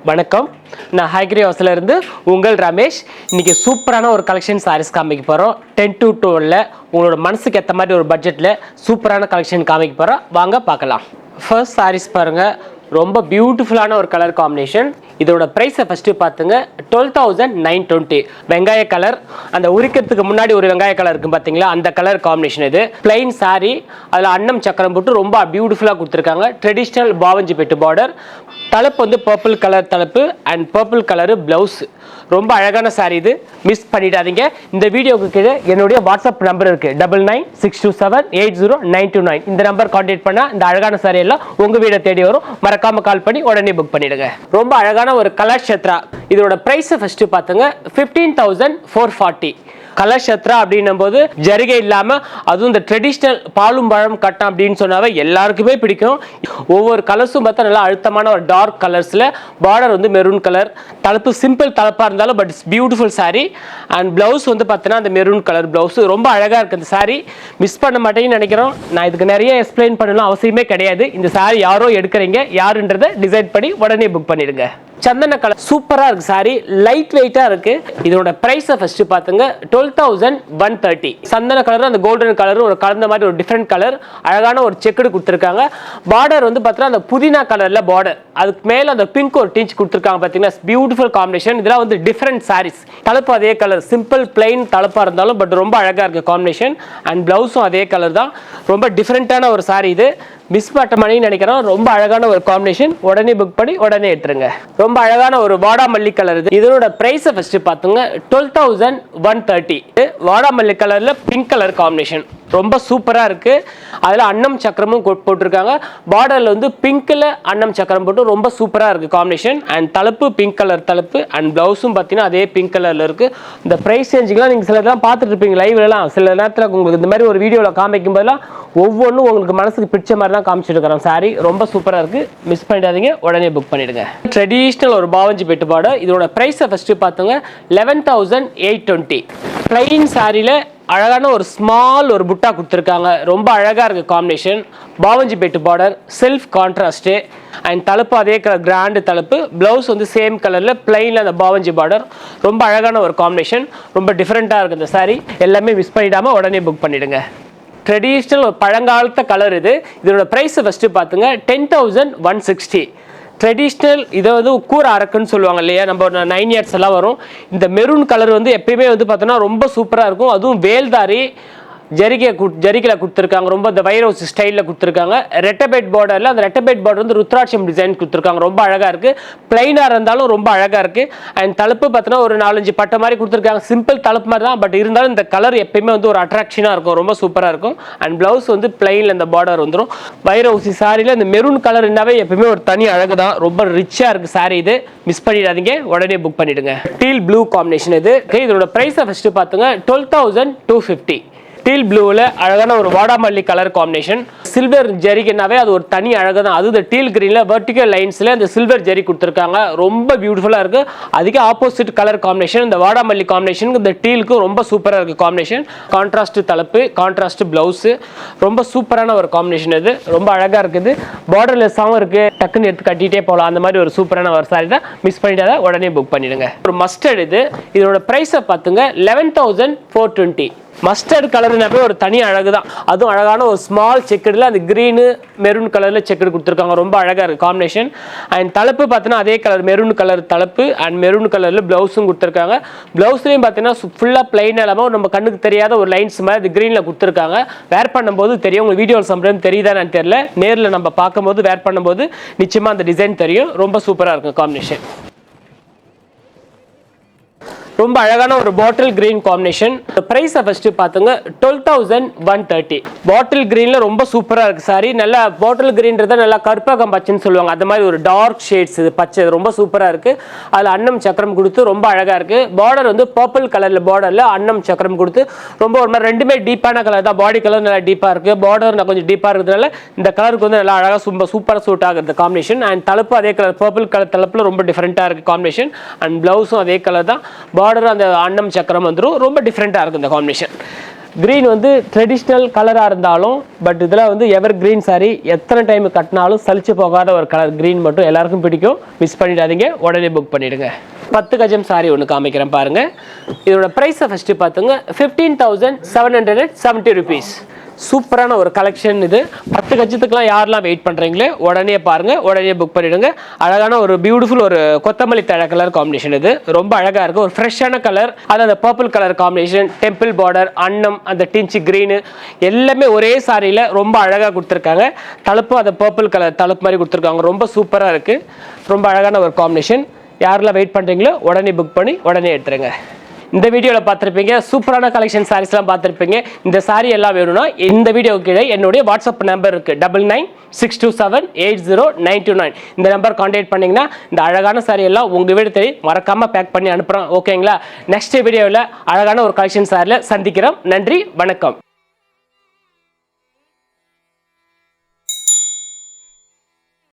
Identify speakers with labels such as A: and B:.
A: வணக்கம், நான் ஹைகிரி ஹவுஸ்ல இருந்து உங்கள் ரமேஷ். இன்னைக்கு சூப்பரான ஒரு கலெக்ஷன் சாரீஸ் காமிக்க போகிறோம். 10 to 12 உங்களோட மனசுக்கு ஏற்ற மாதிரி ஒரு பட்ஜெட்டில் சூப்பரான கலெக்ஷன் காமிக்க போகிறோம். வாங்க பார்க்கலாம். ஃபர்ஸ்ட் சாரீஸ் பாருங்கள், ரொம்ப பியூட்டிஃபுல்லான ஒரு கலர் காம்பினேஷன். இதோட ப்ரைஸை ஃபஸ்ட்டு பார்த்துங்க, 12,920. வெங்காய கலர், அந்த உரிக்கிறதுக்கு முன்னாடி ஒரு வெங்காய கலர் இருக்குது பார்த்தீங்களா, அந்த கலர் காம்பினேஷன். இது பிளைன் சாரீ, அதில் அன்னம் சக்கரம் போட்டு ரொம்ப பியூட்டிஃபுல்லாக கொடுத்துருக்காங்க. ட்ரெடிஷ்னல் பாவஞ்சி பெட்டு பார்டர். தலைப்பு வந்து பர்பிள் கலர் தலைப்பு அண்ட் பர்பிள் கலரு ப்ளவுஸ். ரொம்ப அழகான சாரீ இது, மிஸ் பண்ணிடாதீங்க. இந்த வீடியோக்கு கீழே என்னுடைய வாட்ஸ்அப் நம்பர் இருக்குது, 9962780929. இந்த நம்பர் கான்டாக்ட் பண்ணால் இந்த அழகான சாரீ எல்லாம் உங்கள் வீடை தேடி வரும். மறக்காமல் கால் பண்ணி உடனே புக் பண்ணிடுங்க. ரொம்ப அழகான ஒரு கலர் சத்ரா. இதோட பிரைஸ் ஃபர்ஸ்ட் பாத்துங்க, 15,440. கலர் சத்ரா அப்படின்னும் போது ஜரிகை இல்லாம, அதுவும் இந்த ட்ரெடிஷ்னல் பாலும் பழம் கட்டம் அப்படின்னு சொன்னாவே எல்லாருக்குமே பிடிக்கும். ஒவ்வொரு கலர்ஸும் பார்த்தா நல்லா அழுத்தமான ஒரு டார்க் கலர்ஸ்ல, பார்டர் வந்து மெரூன் கலர், தலைப்பு சிம்பிள் தலைப்பா இருந்தாலும் but it's beautiful sari. And blouse வந்து பார்த்தீங்கன்னா அந்த மெரூன் கலர் பிளவுஸ் ரொம்ப அழகா இருக்கு. இந்த சாரீ மிஸ் பண்ண மாட்டேன்னு நினைக்கிறோம். நான் இதுக்கு நிறைய எக்ஸ்பிளைன் பண்ணணும் அவசியமே கிடையாது. இந்த சாரீ யாரோ எடுக்கிறீங்க, யாருன்றதை டிசைட் பண்ணி உடனே புக் பண்ணிடுங்க. சந்தன கலர் சூப்பரா இருக்கு சாரி, லைட் வெயிட்டா இருக்கு. இதோட பிரைஸ் ஃபர்ஸ்ட் பாத்துங்க, 12,130. சந்தன கலர் அந்த கோல்டன் கலர் ஒரு கலந்த மாதிரி ஒரு டிஃபரெண்ட் கலர், அழகான ஒரு செக்குடு கொடுத்துருக்காங்க. பார்டர் வந்து பார்த்தீங்கன்னா அந்த புதினா கலர்ல பார்டர், அதுக்கு மேல அந்த பிங்க் ஒரு டீச் கொடுத்துருக்காங்க பார்த்தீங்கன்னா, பியூட்டிஃபுல் காம்பினேஷன். இதெல்லாம் வந்து டிஃபரெண்ட் சாரீஸ். தலைப்பு அதே கலர், சிம்பிள் பிளைன் தலைப்பா இருந்தாலும் பட் ரொம்ப அழகா இருக்கு காம்பினேஷன். அண்ட் பிளவுஸும் அதே கலர் தான். ரொம்ப டிஃபரெண்டான ஒரு சாரி இது, மிஸ் பண்ண மணி நினைக்கிறோம். ரொம்ப அழகான ஒரு காம்பினேஷன், உடனே புக் பண்ணி உடனே எடுத்துருங்க. ரொம்ப அழகான ஒரு வாடாமல்லி கலர் இது. இதோட பிரைஸ் ஃபர்ஸ்ட் பாத்துங்க, 12,130. வாடாமல்லி கலர்ல பிங்க் கலர் காம்பினேஷன் ரொம்ப சூப்பரா இருக்கு. அதுல அன்னம் சக்கரமும் போட்டிருக்காங்க. பார்டர்ல வந்து பிங்க்ல அன்னம் சக்கரம் போட்டு ரொம்ப சூப்பரா இருக்கு காம்பினேஷன். அண்ட் தலைப்பு பிங்க் கலர் தலைப்பு அண்ட் பிளவுஸும் பார்த்தீங்கன்னா அதே பிங்க் கலர்ல இருக்கு. இந்த பிரைஸ் ரேஞ்சுலாம் நீங்க சிலதெல்லாம் பார்த்துட்டு இருப்பீங்க லைவ்லாம். சில நேரத்தில் உங்களுக்கு இந்த மாதிரி ஒரு வீடியோவில் காமிக்கும் போதெல்லாம் ஒவ்வொன்றும் உங்களுக்கு மனசுக்கு பிடிச்ச மாதிரி தான் காமிச்சிட்டு இருக்கிறோம். சாரி ரொம்ப சூப்பரா இருக்கு, மிஸ் பண்ணிடாதீங்க, உடனே புக் பண்ணிடுங்க. ட்ரெடிஷ்னல் ஒரு பாவஞ்சி பெட்டு பார்டர். இதோட பிரைஸ் ஃபர்ஸ்ட் பார்த்துங்க, 11,820. பிளைன் சாரியில அழகான ஒரு ஸ்மால் ஒரு புட்டா கொடுத்துருக்காங்க. ரொம்ப அழகா இருக்கு காம்பினேஷன். பாவஞ்சி பெட்டு பார்டர், செல்ஃப் கான்ட்ராஸ்ட் அண்ட் தலைப்பு அதே கலர் கிராண்ட் தலைப்பு. பிளவுஸ் வந்து சேம் கலர்ல பிளைன்ல அந்த பாவஞ்சி பார்டர். ரொம்ப அழகான ஒரு காம்பினேஷன், ரொம்ப டிஃப்ரெண்டா இருக்கு இந்த சாரி. எல்லாமே மிஸ் பண்ணிடாம உடனே புக் பண்ணிடுங்க. ட்ரெடிஷ்னல் ஒரு பழங்காலத்த கலர் இது. இதோட பிரைஸ் ஃபர்ஸ்ட் பாத்துங்க, 10,160. ட்ரெடிஷ்னல் இதை வந்து கூர அரக்குன்னு சொல்லுவாங்க இல்லையா, நம்ம 9 இயர்ஸ் எல்லாம் வரும். இந்த மெரூன் கலர் வந்து எப்பயுமே வந்து பார்த்தோன்னா ரொம்ப சூப்பராக இருக்கும். அதுவும் வேல்தாரி ஜரிகையில் கொடுத்துருக்காங்க. ரொம்ப இந்த வைரோஸ் ஸ்டைலில் கொடுத்துருக்காங்க. ரெட்டபேட் பார்டரில் அந்த ரெட்டபேட் பார்டர் வந்து ருத்ராட்சம் டிசைன் கொடுத்துருக்காங்க. ரொம்ப அழகாக இருக்குது. பிளைனாக இருந்தாலும் ரொம்ப அழகாக இருக்குது. அண்ட் தலைப்பு பார்த்தோன்னா ஒரு 4-5 பட்டை மாதிரி கொடுத்துருக்காங்க. சிம்பிள் தலைப்பு மாதிரி தான், பட் இருந்தாலும் இந்த கலர் எப்பயுமே வந்து ஒரு அட்ராக்ஷனாக இருக்கும், ரொம்ப சூப்பராக இருக்கும். அண்ட் பிளவுஸ் வந்து பிளைனில் இந்த பார்டர் வந்துடும். வைரோசி சாரியில் இந்த மெரூன் கலர் இருந்தாவே எப்பயுமே ஒரு தனி அழகு தான். ரொம்ப ரிச்சாக இருக்குது சாரி இது, மிஸ் பண்ணிடாதீங்க, உடனே புக் பண்ணிடுங்க. டீல் ப்ளூ காம்பினேஷன் இது. இதோட ப்ரைஸை ஃபஸ்ட்டு பார்த்துங்க, 12,250. டீல் ப்ளூவில் அழகான ஒரு வாடாமல்லி கலர் காம்பினேஷன். சில்வர் ஜரிக்குனாவே அது ஒரு தனி அழகு தான். அது இந்த டீல் கிரீனில் வெர்டிகல் லைன்ஸில் இந்த சில்வர் ஜரி கொடுத்துருக்காங்க. ரொம்ப பியூட்டிஃபுல்லாக இருக்குது. அதுக்கு ஆப்போசிட் கலர் காம்பினேஷன் இந்த வாடாமல்லி காம்பினேஷனுக்கு இந்த டீலுக்கும் ரொம்ப சூப்பராக இருக்குது காம்பினேஷன். கான்ட்ராஸ்ட் தலைப்பு, கான்ட்ராஸ்ட் பிளவுஸு, ரொம்ப சூப்பரான ஒரு காம்பினேஷன் இது. ரொம்ப அழகாக இருக்குது. பார்டர்லெஸ்ஸாகவும் இருக்குது, டக்குன்னு எடுத்து கட்டிகிட்டே போகலாம். அந்த மாதிரி ஒரு சூப்பரான ஒரு சாரி தான், மிஸ் பண்ணிட்டாத உடனே புக் பண்ணிடுங்க. ஒரு மஸ்டர்ட் இது. இதோட ப்ரைஸை பார்த்துங்க, 11,420. மஸ்டர்ட் கலர்னாவே ஒரு தனி அழகு தான். அதுவும் அழகான ஒரு ஸ்மால் செக்குடில் அந்த க்ரீனு மெரூன் கலரில் செக்குடு கொடுத்துருக்காங்க. ரொம்ப அழகாக இருக்குது காம்பினேஷன். அண்ட் தலைப்பு பார்த்தீங்கன்னா அதே கலர் மெரூன் கலர் தலைப்பு அண்ட் மெரூன் கலரில் ப்ளவுஸும் கொடுத்துருக்காங்க. ப்ளவுஸ்லேயும் பார்த்தீங்கன்னா ஃபுல்லாக பிளைன் இல்லாமல் நம்ம கண்ணுக்கு தெரியாத ஒரு லைன்ஸ் மாதிரி அது க்ரீனில் கொடுத்துருக்காங்க. வேர் பண்ணும்போது தெரியும். உங்களுக்கு வீடியோவில் சம்டைம் தெரியுதான்னு தெரியல, நேரில் நம்ம பார்க்கும்போது வேர் பண்ணும்போது நிச்சயமாக அந்த டிசைன் தெரியும். ரொம்ப சூப்பராக இருக்கும் காம்பினேஷன். ரொம்ப அழகான ஒரு bottle green combination. Price first பாத்துங்க 12,130. பாட்டில் கிரீன்ல ரொம்ப சூப்பரா இருக்கு சாரி. நல்ல பாட்டில் கிரீன்றத நல்லா கற்பகம் பச்சைன்னு சொல்லுவாங்க. அந்த மாதிரி ஒரு டார்க் ஷேட்ஸ் இது பச்சை ரொம்ப சூப்பரா இருக்கு. அதுல அன்னம் சக்கரம் கொடுத்து ரொம்ப அழகா இருக்கு. பார்டர் வந்து பர்பிள் கலர்ல பார்டர்ல அன்னம் சக்கரம் கொடுத்து ரொம்ப ஒரு மாதிரி ரெண்டுமே டீப்பான கலர் தான். பாடி கலர் நல்லா டீப்பா இருக்கு, பார்டர் கொஞ்சம் டீப்பா இருக்கிறதுனால இந்த கலருக்கு வந்து நல்லா அழகா சூப்பரா சூட் ஆகுது காம்பினேஷன். அண்ட் தலைப்பு அதே கலர் பர்பிள் கலர் தலைப்புல ரொம்ப டிஃபரெண்டா இருக்கு காம்பினேஷன். அண்ட் பிளவுஸும் அதே கலர் தான். பார்டர் அந்த அன்னம் சக்கரம் வந்துடும். ரொம்ப டிஃப்ரெண்ட்டாக இருக்கும் இந்த காம்பினேஷன். கிரீன் வந்து ட்ரெடிஷ்னல் கலராக இருந்தாலும் பட் இதில் வந்து எவர் கிரீன் சாரி எத்தனை டைம் கட்டினாலும் சலிச்சு போகாத ஒரு கலர். கிரீன் மட்டும் எல்லாருக்கும் பிடிக்கும். மிஸ் பண்ணிடாதீங்க, உடனே புக் பண்ணிடுங்க. 10 கஜம் சாரி ஒன்று காமிக்கிறேன் பாருங்க. இதோட ப்ரைஸை ஃபஸ்ட்டு பார்த்துங்க 15,770 rupees. சூப்பரான ஒரு கலெக்ஷன் இது. 10 கஜத்துக்குலாம் யாரெல்லாம் வெயிட் பண்ணுறீங்களே உடனே பாருங்கள், உடனே புக் பண்ணிவிடுங்க. அழகான ஒரு பியூட்டிஃபுல் ஒரு கொத்தமல்லி தழை கலர் காம்பினேஷன் இது. ரொம்ப அழகாக இருக்குது. ஒரு ஃப்ரெஷ்ஷான கலர். அது அந்த purple colour combination, temple border, அன்னம், அந்த டிஞ்சி க்ரீனு எல்லாமே ஒரே சாரியில் ரொம்ப அழகாக கொடுத்துருக்காங்க. தலைப்பும் அந்த பர்பிள் கலர் தலைப்பு மாதிரி கொடுத்துருக்காங்க. ரொம்ப சூப்பராக இருக்குது. ரொம்ப அழகான ஒரு காம்பினேஷன். யாரெல்லாம் வெயிட் பண்ணுறீங்களோ உடனே புக் பண்ணி உடனே எடுத்துருங்க. இந்த வீடியோவில் பார்த்துருப்பீங்க சூப்பரான கலெக்ஷன் சாரீஸ்லாம் பார்த்துருப்பீங்க. இந்த சாரி எல்லாம் வேணும்னா இந்த வீடியோ கீழே என்னுடைய வாட்ஸ்அப் நம்பர் இருக்குது 9996278099. இந்த நம்பர் கான்டாக்ட் பண்ணிங்கன்னா இந்த அழகான சாரி எல்லாம் உங்கள் வீடு தேடி மறக்காமல் பேக் பண்ணி அனுப்புகிறோம். ஓகேங்களா? நெக்ஸ்ட் வீடியோவில் அழகான ஒரு கலெக்ஷன் சாரியில் சந்திக்கிறோம். நன்றி, வணக்கம்.